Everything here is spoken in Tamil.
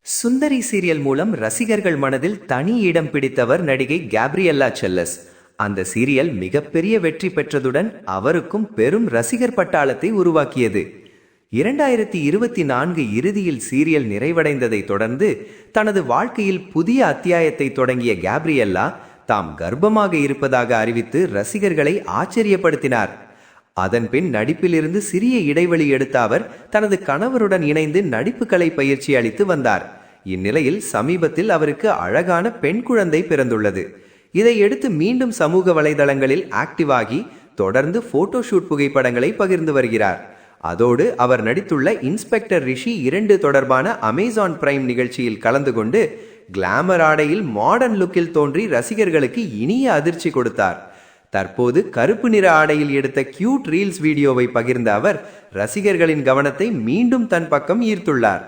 சுந்தரி சீரியல் மூலம் ரசிகர்கள் மனதில் தனி இடம் பிடித்தவர் நடிகை கேப்ரியெல்லா செல்லஸ். அந்த சீரியல் மிகப்பெரிய வெற்றி பெற்றதுடன் அவருக்கும் பெரும் ரசிகர் பட்டாளத்தை உருவாக்கியது. 2024 இறுதியில் சீரியல் நிறைவடைந்ததை தொடர்ந்து தனது வாழ்க்கையில் புதிய அத்தியாயத்தை தொடங்கிய கேப்ரியெல்லா தாம் கர்ப்பமாக இருப்பதாக அறிவித்து ரசிகர்களை ஆச்சரியப்படுத்தினார். அதன்பின் நடிப்பிலிருந்து சிறிய இடைவெளி எடுத்த அவர் தனது கணவருடன் இணைந்து நடிப்பு கலை பயிற்சி அளித்து வந்தார். இந்நிலையில் சமீபத்தில் அவருக்கு அழகான பெண் குழந்தை பிறந்துள்ளது. இதையடுத்து மீண்டும் சமூக வலைதளங்களில் ஆக்டிவ் ஆகி தொடர்ந்து போட்டோஷூட் புகைப்படங்களை பகிர்ந்து வருகிறார். அதோடு அவர் நடித்துள்ள இன்ஸ்பெக்டர் ரிஷி 2 தொடர்பான அமேசான் பிரைம் நிகழ்ச்சியில் கலந்து கொண்டு கிளாமர் ஆடையில் மாடர்ன் லுக்கில் தோன்றி ரசிகர்களுக்கு இனிய அதிர்ச்சி கொடுத்தார். தற்போது கருப்பு நிற ஆடையில் எடுத்த கியூட் ரீல்ஸ் வீடியோவை பகிர்ந்த அவர் ரசிகர்களின் கவனத்தை மீண்டும் தன் பக்கம் ஈர்த்துள்ளார்.